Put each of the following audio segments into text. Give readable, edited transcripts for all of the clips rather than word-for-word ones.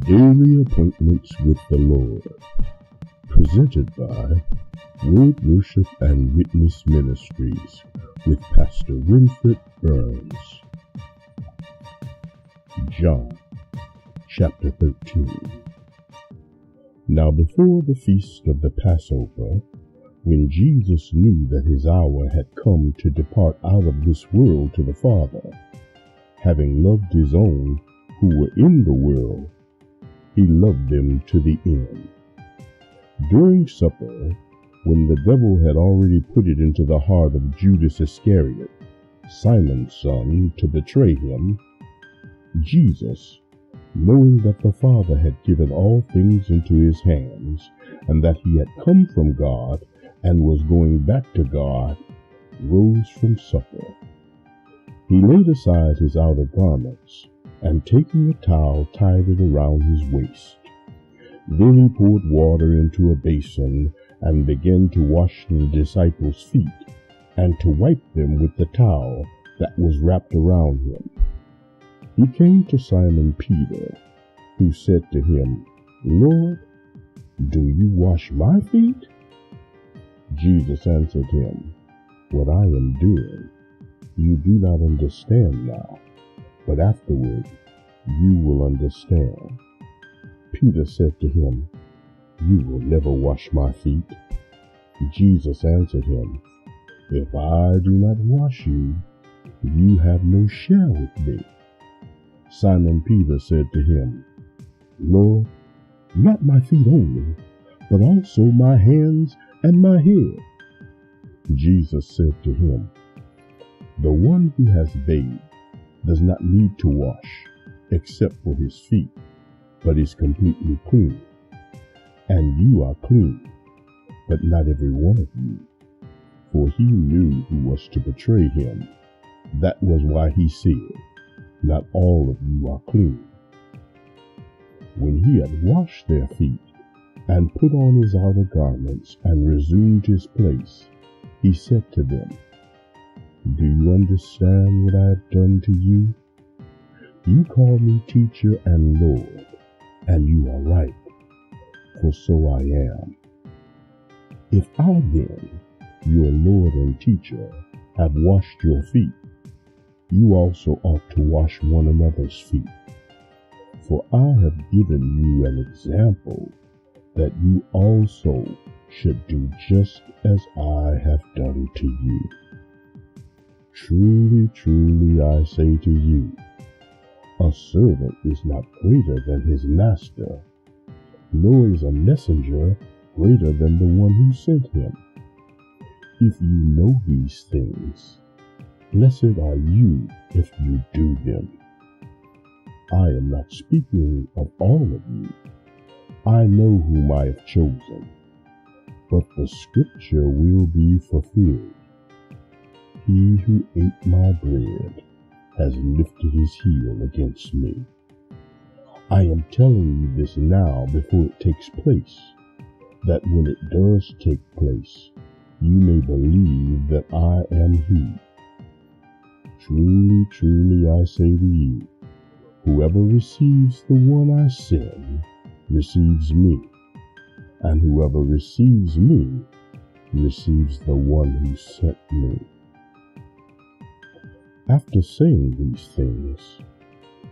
Daily Appointments with the Lord, presented by Word Worship and Witness Ministries with Pastor Winfred Burns. John chapter 13. Now before the feast of the Passover, when Jesus knew that his hour had come to depart out of this world to the Father, having loved his own who were in the world, he loved them to the end. During supper, when the devil had already put it into the heart of Judas Iscariot, Simon's son, to betray him, Jesus, knowing that the Father had given all things into his hands, and that he had come from God and was going back to God, rose from supper. He laid aside his outer garments, and taking a towel tied it around his waist. Then he poured water into a basin and began to wash the disciples' feet and to wipe them with the towel that was wrapped around him. He came to Simon Peter, who said to him, "Lord, do you wash my feet?" Jesus answered him, "What I am doing, you do not understand now, but afterward you will understand." Peter said to him, "You will never wash my feet." Jesus answered him, "If I do not wash you, you have no share with me." Simon Peter said to him, "Lord, not my feet only, but also my hands and my head." Jesus said to him, "The one who has bathed does not need to wash, except for his feet, but is completely clean. And you are clean, but not every one of you." For he knew who was to betray him. That was why he said, "Not all of you are clean." When he had washed their feet, and put on his outer garments, and resumed his place, he said to them, "Do you understand what I have done to you? You call me teacher and Lord, and you are right, for so I am. If I then, your Lord and teacher, have washed your feet, you also ought to wash one another's feet. For I have given you an example, that you also should do just as I have done to you. Truly, truly, I say to you, a servant is not greater than his master, nor is a messenger greater than the one who sent him. If you know these things, blessed are you if you do them. I am not speaking of all of you. I know whom I have chosen, but the scripture will be fulfilled. He who ate my bread has lifted his heel against me. I am telling you this now before it takes place, that when it does take place, you may believe that I am he. Truly, truly, I say to you, whoever receives the one I send receives me, and whoever receives me receives the one who sent me." After saying these things,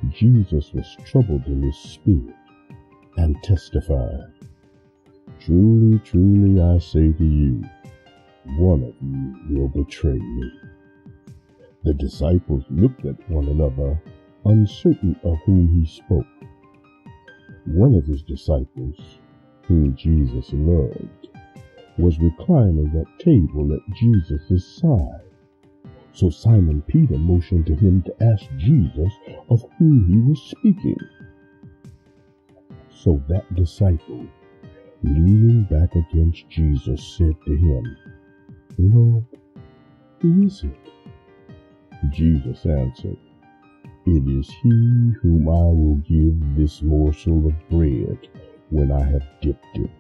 Jesus was troubled in his spirit and testified, "Truly, truly, I say to you, one of you will betray me." The disciples looked at one another, uncertain of whom he spoke. One of his disciples, whom Jesus loved, was reclining at table at Jesus' side. So Simon Peter motioned to him to ask Jesus of whom he was speaking. So that disciple, leaning back against Jesus, said to him, "Lord, who is it?" Jesus answered, "It is he whom I will give this morsel of bread when I have dipped it."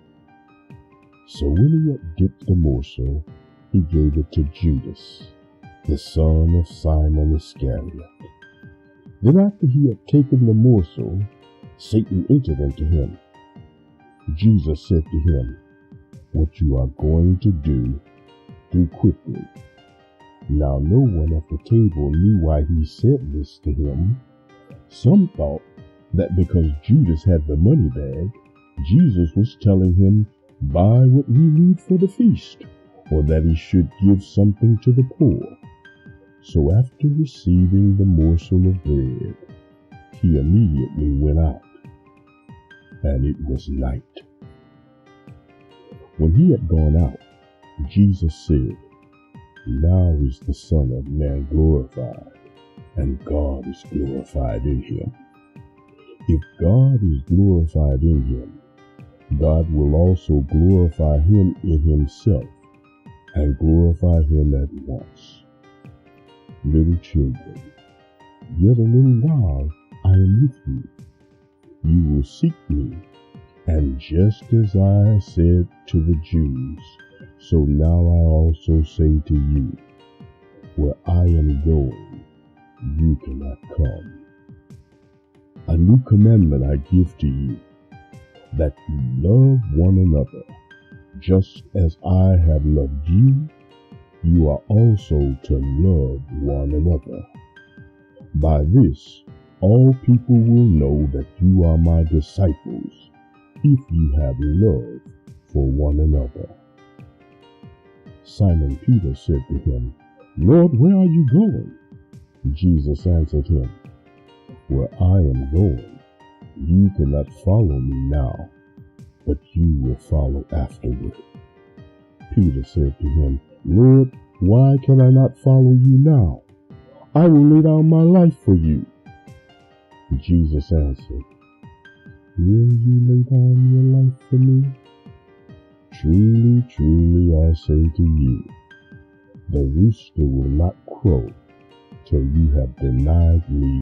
So when he had dipped the morsel, he gave it to Judas, the son of Simon Iscariot. Then after he had taken the morsel, Satan entered into him. Jesus said to him, "What you are going to do quickly." Now no one at the table knew why he said this to him. Some thought that because Judas had the money bag, Jesus was telling him, "Buy what we need for the feast," or that he should give something to the poor. So after receiving the morsel of bread, he immediately went out, and it was night. When he had gone out, Jesus said, "Now is the Son of Man glorified, and God is glorified in him. If God is glorified in him, God will also glorify him in himself, and glorify him at once. Little children, yet a little while I am with you. You will seek me, and just as I said to the Jews, so now I also say to you, where I am going, you cannot come. A new commandment I give to you, that you love one another. Just as I have loved you, you are also to love one another. By this, all people will know that you are my disciples, if you have love for one another." Simon Peter said to him, "Lord, where are you going?" Jesus answered him, "Where I am going, you cannot follow me now, but you will follow afterward." Peter said to him, "Lord, why can I not follow you now? I will lay down my life for you." Jesus answered, "Will you lay down your life for me? Truly, truly, I say to you, the rooster will not crow till you have denied me